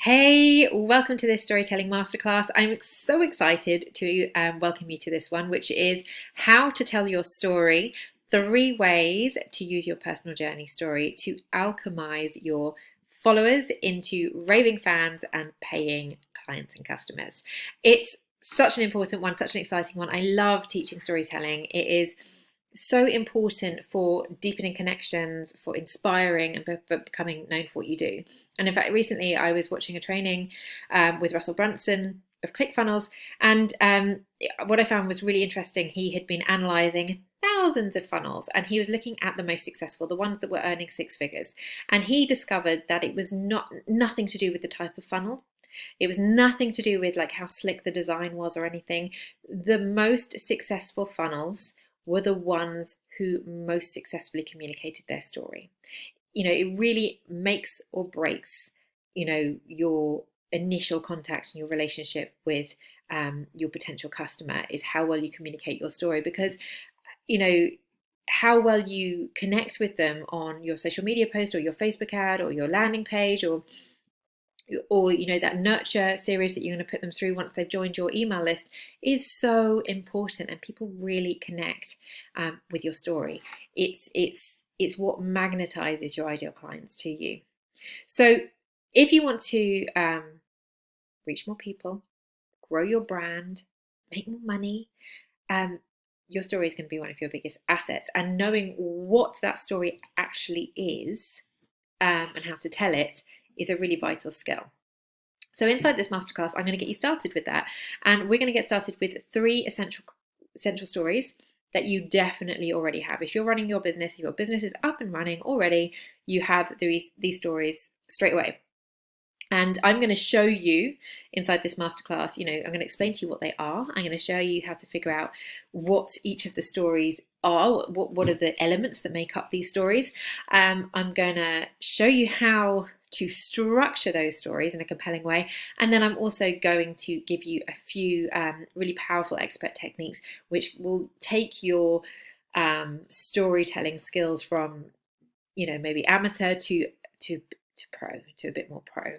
Hey, welcome to this storytelling masterclass. I'm so excited to welcome you to this one, which is how to tell your story. 3 ways to use your personal journey story to alchemize your followers into raving fans and paying clients and customers. It's such an important one, such an exciting one. I love teaching storytelling. It is so important for deepening connections, for inspiring, and for becoming known for what you do. And in fact, recently I was watching a training with Russell Brunson of ClickFunnels, and what I found was really interesting. He had been analysing thousands of funnels, and he was looking at the most successful, the ones that were earning 6 figures, and he discovered that it was nothing to do with the type of funnel. It was nothing to do with like how slick the design was or anything. The most successful funnels were the ones who most successfully communicated their story. It really makes or breaks, your initial contact and your relationship with your potential customer is how well you communicate your story, because, you know, how well you connect with them on your social media post or your Facebook ad or your landing page or that nurture series that you're going to put them through once they've joined your email list is so important, and people really connect with your story. It's what magnetizes your ideal clients to you. So if you want to reach more people, grow your brand, make more money, your story is going to be one of your biggest assets, and knowing what that story actually is and how to tell it is a really vital skill. So inside this masterclass, I'm going to get you started with that. And we're going to get started with 3 essential stories that you definitely already have. If you're running your business, if your business is up and running already, you have these stories straight away. And I'm going to show you inside this masterclass, I'm going to explain to you what they are. I'm going to show you how to figure out what each of the stories are, what are the elements that make up these stories. I'm going to show you how to structure those stories in a compelling way. And then I'm also going to give you a few really powerful expert techniques, which will take your storytelling skills from, maybe amateur to pro, to a bit more pro.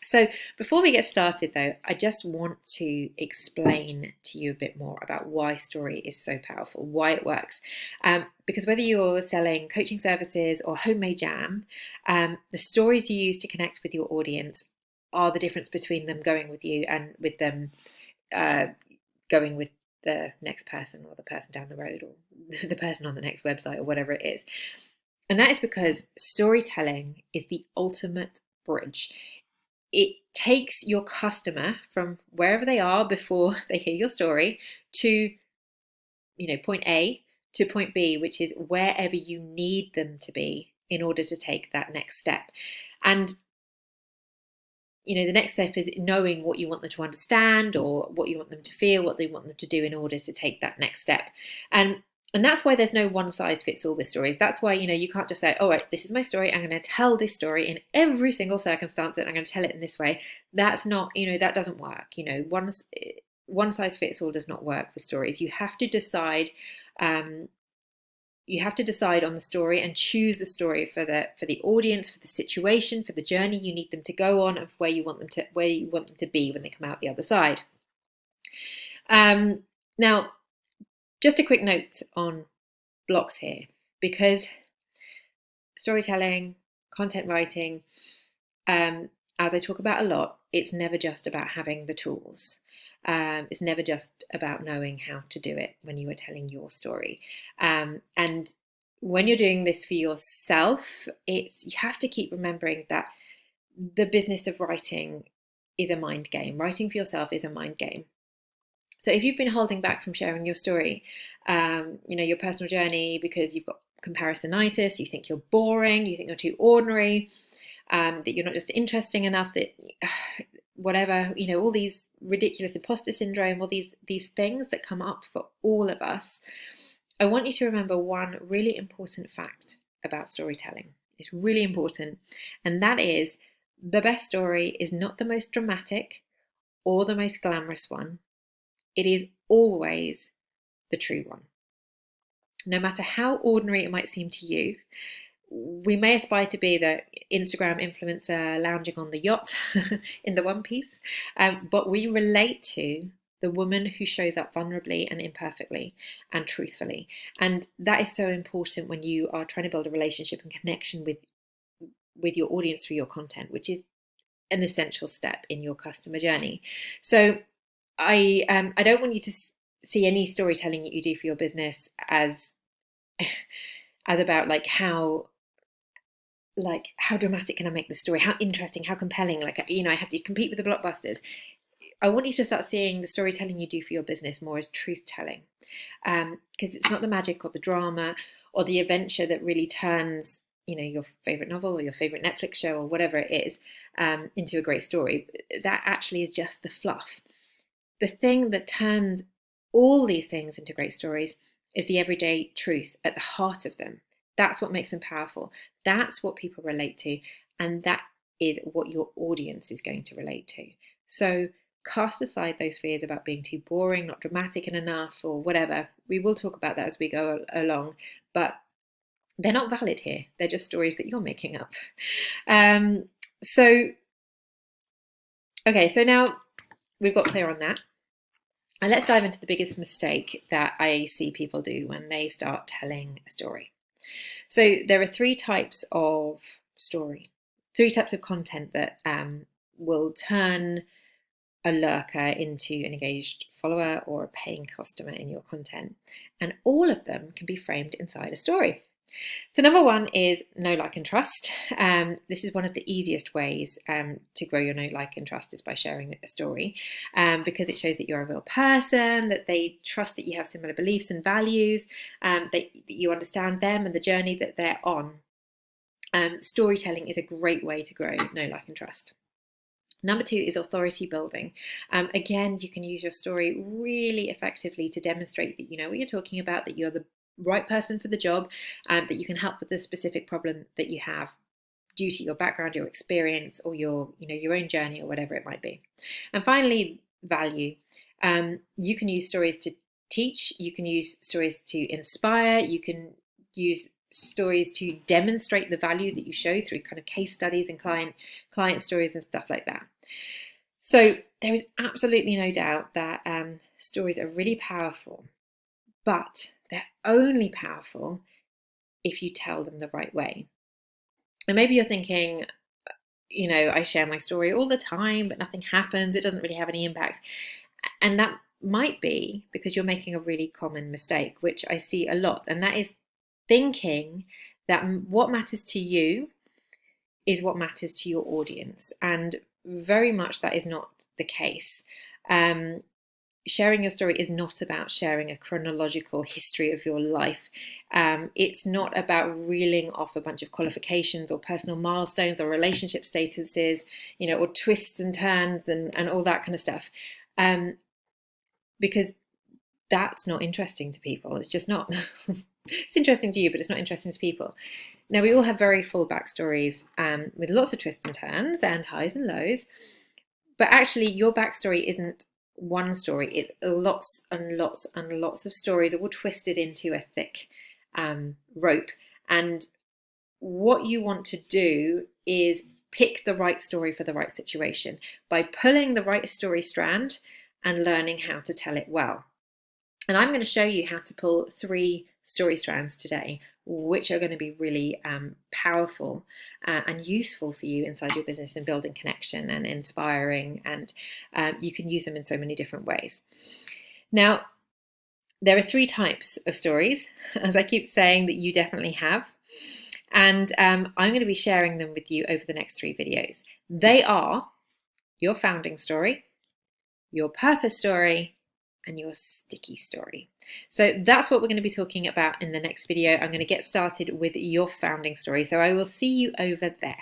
So before we get started though, I just want to explain to you a bit more about why story is so powerful, why it works. Because whether you're selling coaching services or homemade jam, the stories you use to connect with your audience are the difference between them going with you and with them going with the next person, or the person down the road, or the person on the next website, or whatever it is. And that is because storytelling is the ultimate bridge. It takes your customer from wherever they are before they hear your story to, point A to point B, which is wherever you need them to be in order to take that next step. And, the next step is knowing what you want them to understand, or what you want them to feel, what they want them to do in order to take that next step. And that's why there's no one size fits all with stories. That's why, you can't just say, all right, this is my story. I'm going to tell this story in every single circumstance, and I'm going to tell it in this way. That's not, that doesn't work. One size fits all does not work with stories. You have to decide. You have to decide on the story and choose the story for the audience, for the situation, for the journey you need them to go on, and where you want them to be when they come out the other side. Now, just a quick note on blocks here, because storytelling, content writing, as I talk about a lot, it's never just about having the tools. It's never just about knowing how to do it when you are telling your story. And when you're doing this for yourself, you have to keep remembering that the business of writing is a mind game. Writing for yourself is a mind game. So if you've been holding back from sharing your story, your personal journey, because you've got comparisonitis, you think you're boring, you think you're too ordinary, that you're not just interesting enough, that whatever, all these ridiculous imposter syndrome, all these things that come up for all of us, I want you to remember one really important fact about storytelling. It's really important, and that is the best story is not the most dramatic or the most glamorous one. It is always the true one. No matter how ordinary it might seem to you, we may aspire to be the Instagram influencer lounging on the yacht in the one piece, but we relate to the woman who shows up vulnerably and imperfectly and truthfully. And that is so important when you are trying to build a relationship and connection with your audience through your content, which is an essential step in your customer journey. So I don't want you to see any storytelling that you do for your business as about how dramatic can I make the story? How interesting, how compelling, I have to compete with the blockbusters. I want you to start seeing the storytelling you do for your business more as truth telling, because it's not the magic or the drama or the adventure that really turns your favorite novel or your favorite Netflix show or whatever it is into a great story. That actually is just the fluff. The thing that turns all these things into great stories is the everyday truth at the heart of them. That's what makes them powerful. That's what people relate to. And that is what your audience is going to relate to. So cast aside those fears about being too boring, not dramatic enough, or whatever. We will talk about that as we go along, but they're not valid here. They're just stories that you're making up. So now we've got clear on that. And let's dive into the biggest mistake that I see people do when they start telling a story. So there are three types of story, three types of content that will turn a lurker into an engaged follower or a paying customer in your content. And all of them can be framed inside a story. So number one is know, like, and trust. This is one of the easiest ways to grow your know, like, and trust is by sharing a story, because it shows that you're a real person, that they trust that you have similar beliefs and values, that you understand them and the journey that they're on. Storytelling is a great way to grow know, like, and trust. Number two is authority building. Again, you can use your story really effectively to demonstrate that you know what you're talking about, that you're the right person for the job, that you can help with the specific problem that you have due to your background, your experience, or your own journey, or whatever it might be. And finally, value. You can use stories to teach. You can use stories to inspire. You can use stories to demonstrate the value that you show through kind of case studies and client stories and stuff like that. So there is absolutely no doubt that stories are really powerful, but they're only powerful if you tell them the right way. And maybe you're thinking, I share my story all the time, but nothing happens. It doesn't really have any impact. And that might be because you're making a really common mistake, which I see a lot. And that is thinking that what matters to you is what matters to your audience. And very much that is not the case. Sharing your story is not about sharing a chronological history of your life. It's not about reeling off a bunch of qualifications or personal milestones or relationship statuses, or twists and turns and all that kind of stuff. Because that's not interesting to people. It's just not. It's interesting to you, but it's not interesting to people. Now, we all have very full backstories with lots of twists and turns and highs and lows. But actually, your backstory isn't one story. It's lots and lots and lots of stories all twisted into a thick rope. And what you want to do is pick the right story for the right situation by pulling the right story strand and learning how to tell it well. And I'm going to show you how to pull 3 story strands today, which are going to be really powerful and useful for you inside your business and building connection and inspiring. And you can use them in so many different ways. Now, there are 3 types of stories, as I keep saying, that you definitely have. And I'm going to be sharing them with you over the next 3 videos. They are your founding story, your purpose story, and your sticky story. So that's what we're going to be talking about in the next video. I'm going to get started with your founding story. So I will see you over there.